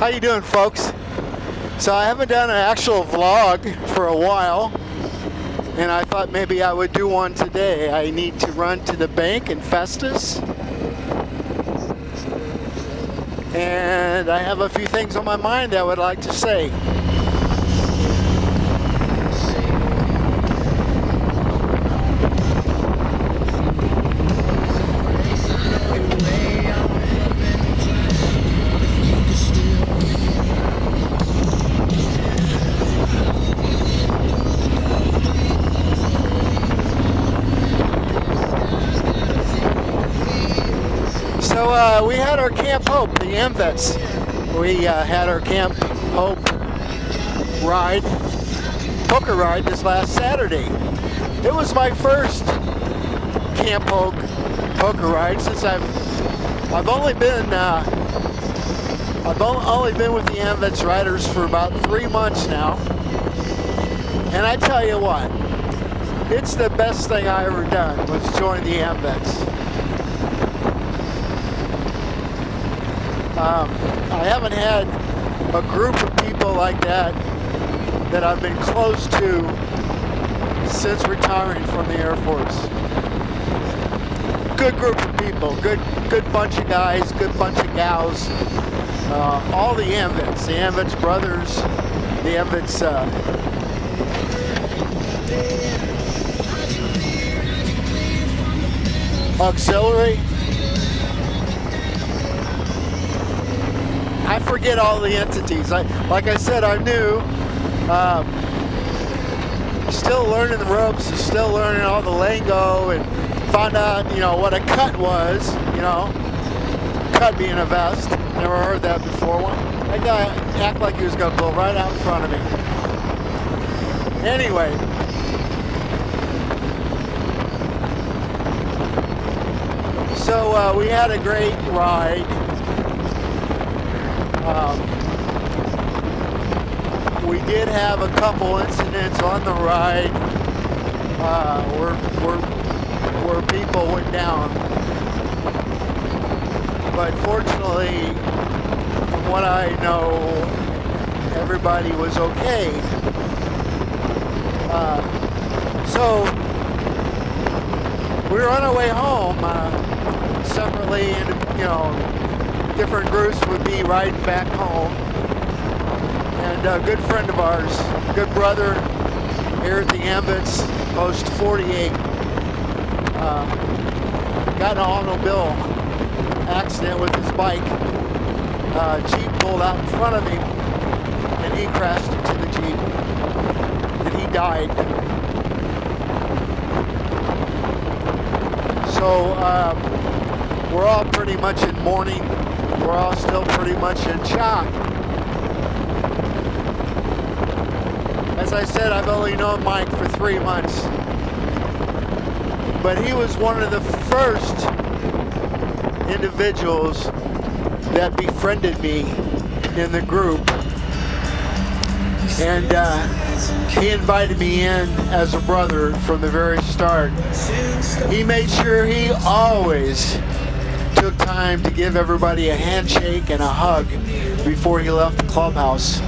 How you doing, folks? So I haven't done an actual vlog for a while, and I thought maybe I would do one today. I need to run to the bank in Festus, and I have a few things on my mind that I would like to say. So we had our Camp Hope, the AMVETs. We had our Camp Hope ride, poker ride this last Saturday. It was my first Camp Hope poker ride since I've only been with the AMVETs riders for about 3 months now. And I tell you what, it's the best thing I ever done was join the AMVETs. I haven't had a group of people like that I've been close to since retiring from the Air Force. Good group of people, good bunch of guys, good bunch of gals. All the AMVETs brothers, the AMVETs auxiliary. I forget all the entities. Like I said, I'm new. Still learning the ropes, still learning all the lingo, and found out, what a cut was. Cut being a vest. Never heard that before. That guy acted like he was going to blow right out in front of me. Anyway. So we had a great ride. We did have a couple incidents on the ride where people went down, but fortunately, from what I know, everybody was okay. So we were on our way home separately, and different groups would be riding back home. And a good friend of ours, good brother here at the AMVETs, Post 48, got in an automobile accident with his bike. Jeep pulled out in front of him, and he crashed into the Jeep, and he died. So we're all pretty much in mourning. We're all still pretty much in shock. As I said, I've only known Mike for 3 months, but he was one of the first individuals that befriended me in the group, and he invited me in as a brother from the very start. He made sure he always took time to give everybody a handshake and a hug before he left the clubhouse.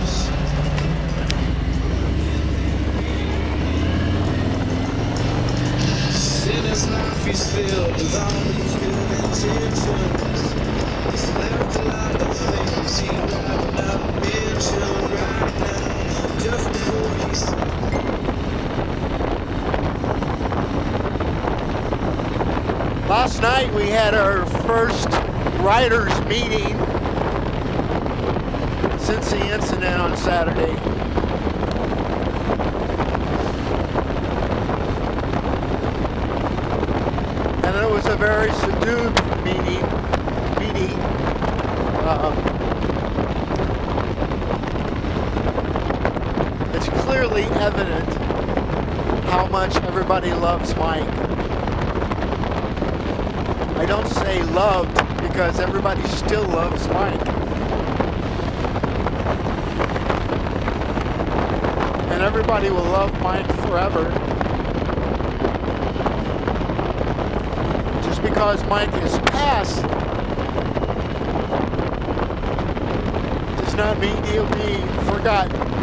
Last night we had our first riders meeting since the incident on Saturday. And it was a very subdued meeting. It's clearly evident how much everybody loves Mike. I don't say loved because everybody still loves Mike. And everybody will love Mike forever. Just because Mike is passed does not mean he'll be forgotten.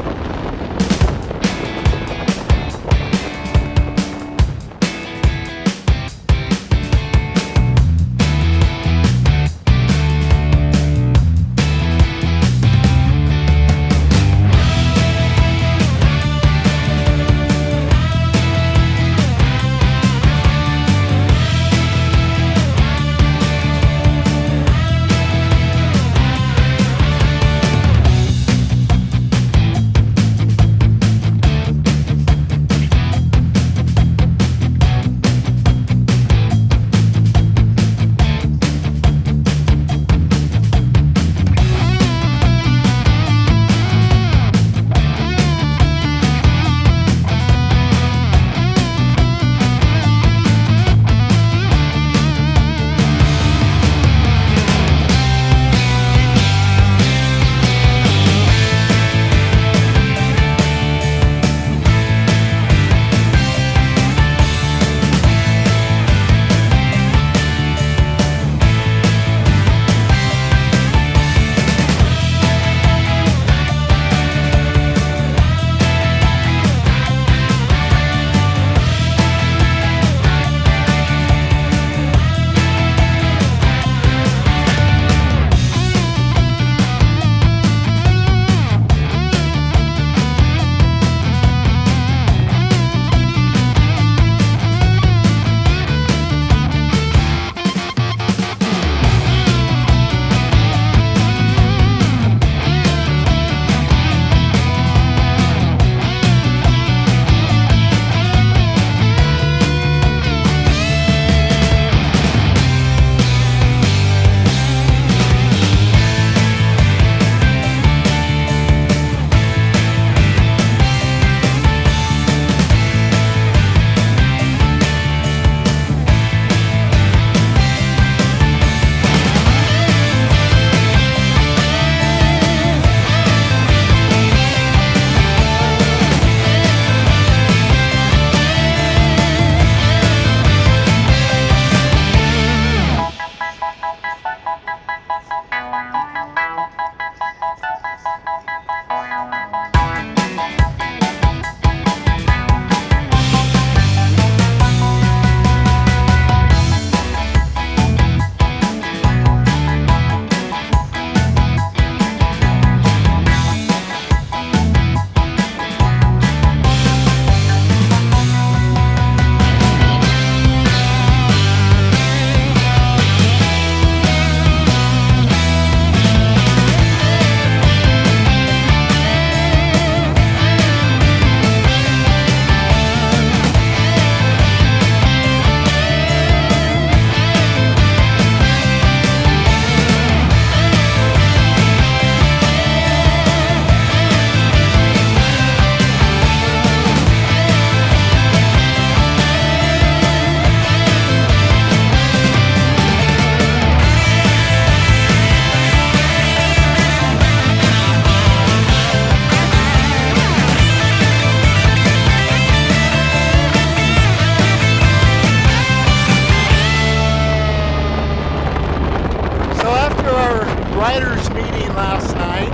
writers meeting last night.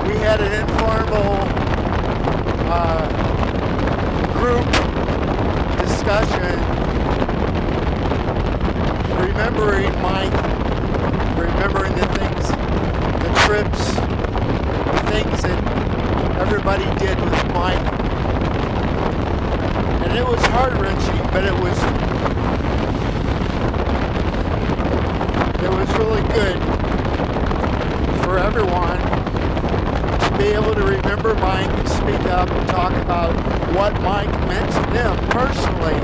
We had an informal group discussion, remembering Mike, remembering the things, the trips, the things that everybody did with Mike. And it was heart-wrenching, but it was really good for everyone to be able to remember Mike and speak up and talk about what Mike meant to them personally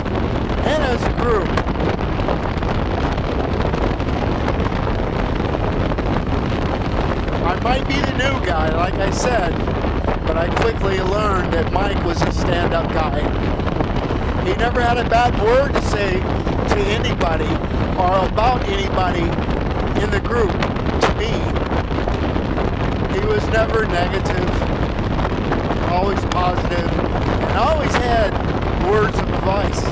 and as a group. I might be the new guy, like I said, but I quickly learned that Mike was a stand-up guy. He never had a bad word to say to anybody or about anybody in the group. To me, he was never negative, always positive, and always had words of advice.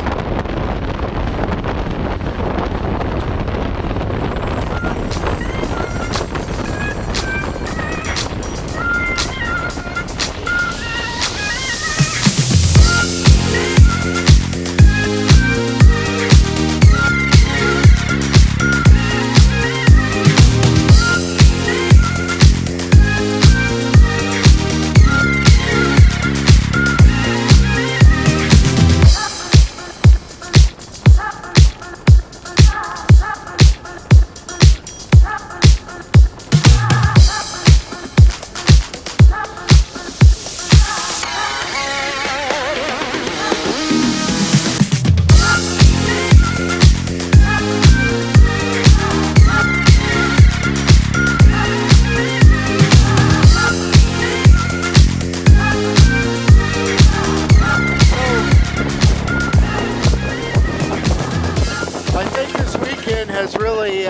I think this weekend has really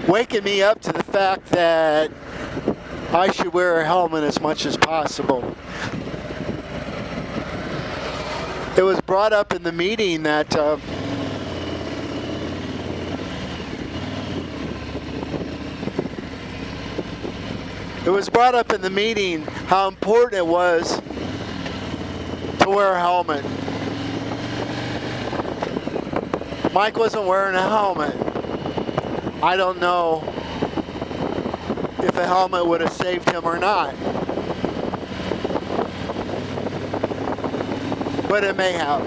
waken me up to the fact that I should wear a helmet as much as possible. It was brought up in the meeting that how important it was to wear a helmet. Mike wasn't wearing a helmet. I don't know if a helmet would have saved him or not, but it may have.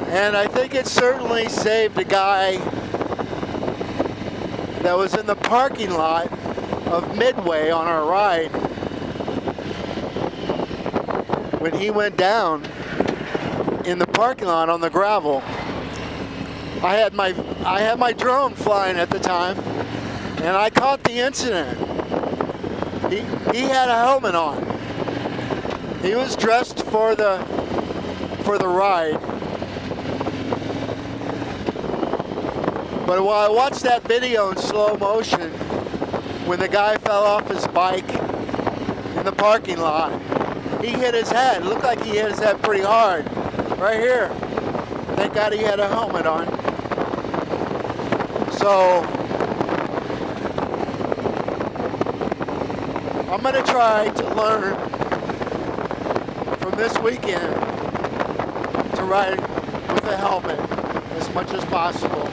And I think it certainly saved a guy that was in the parking lot of Midway on our ride when he went down in the parking lot on the gravel. I had my drone flying at the time, and I caught the incident. He had a helmet on. He was dressed for the ride. But while I watched that video in slow motion, when the guy fell off his bike in the parking lot, he hit his head. It looked like he hit his head pretty hard. Right here. Thank God he had a helmet on. So, I'm going to try to learn from this weekend to ride with a helmet as much as possible.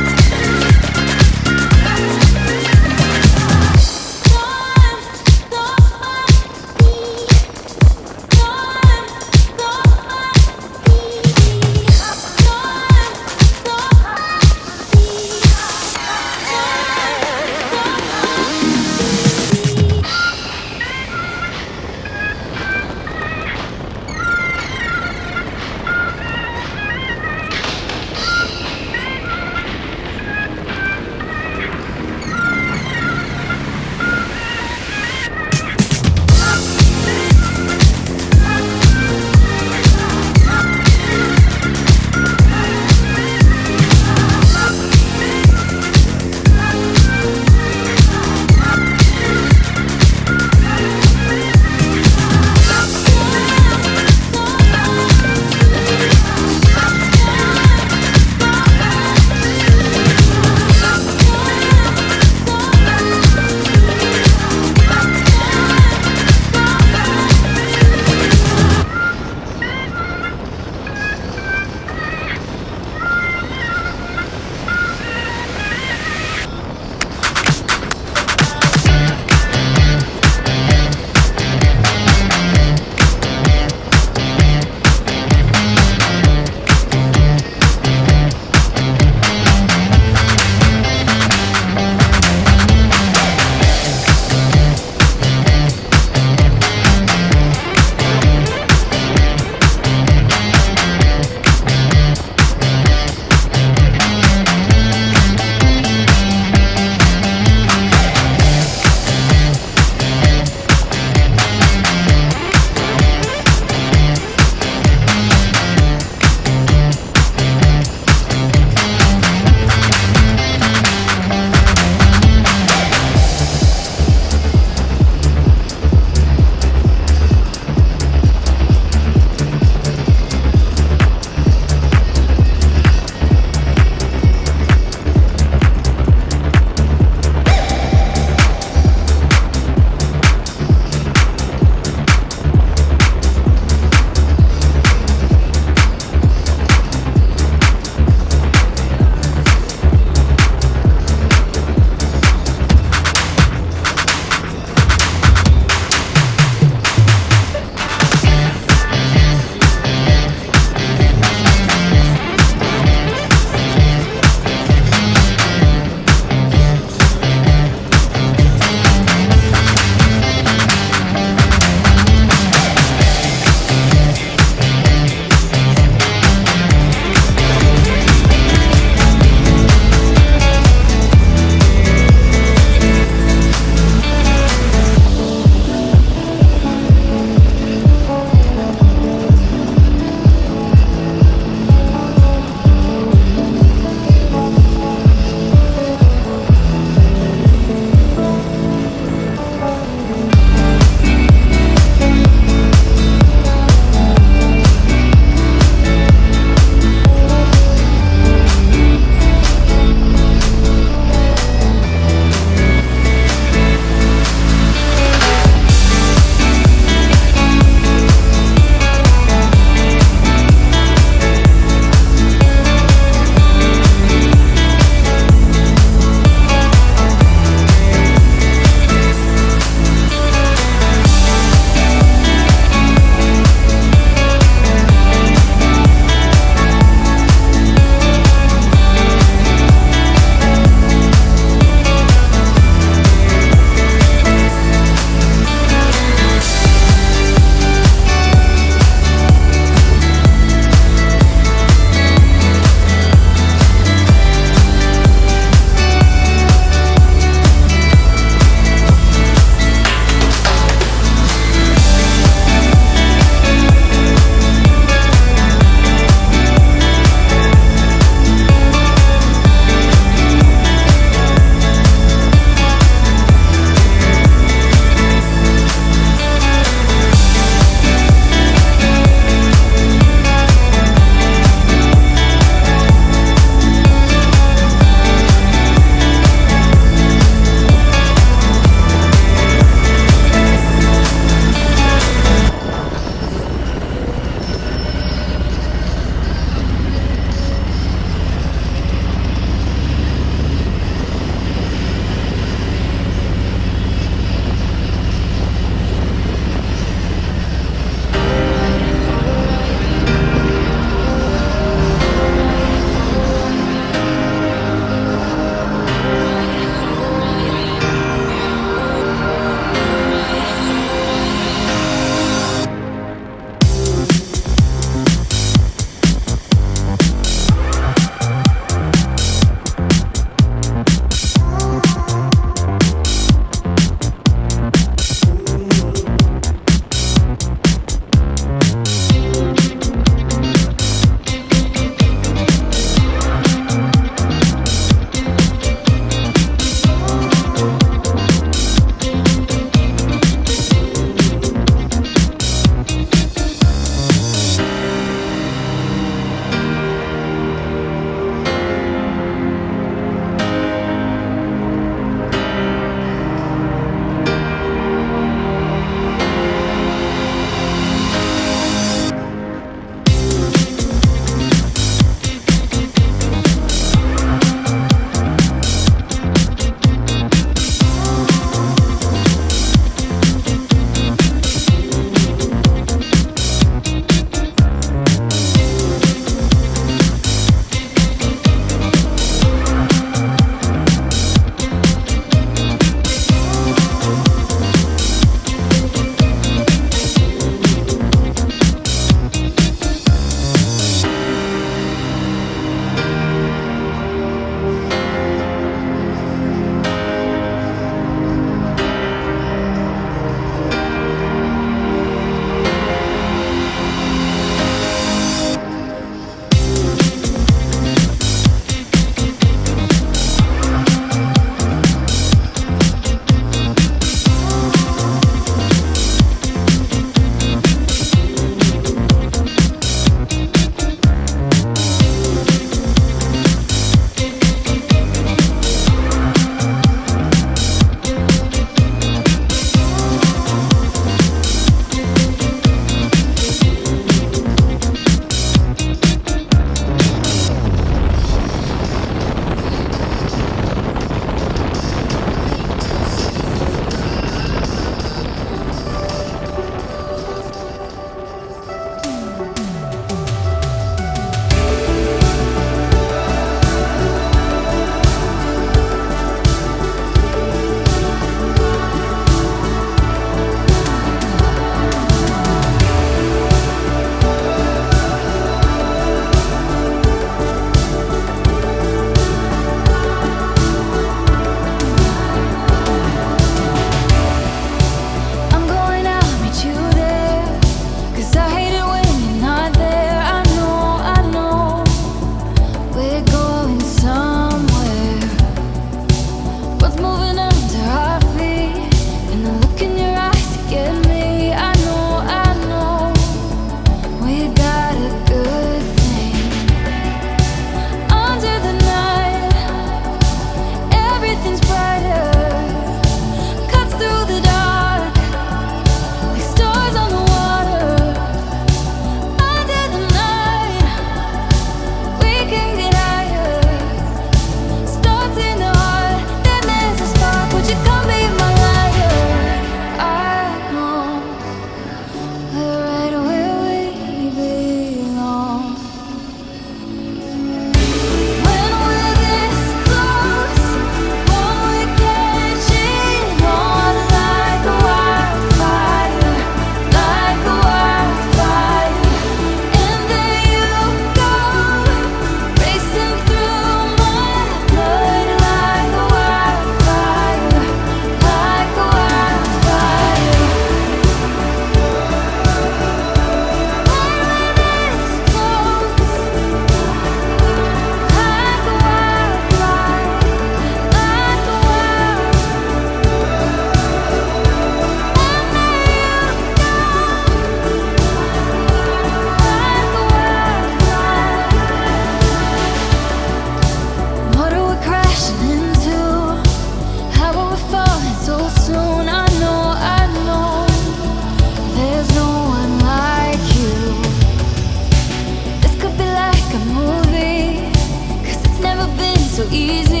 so easy.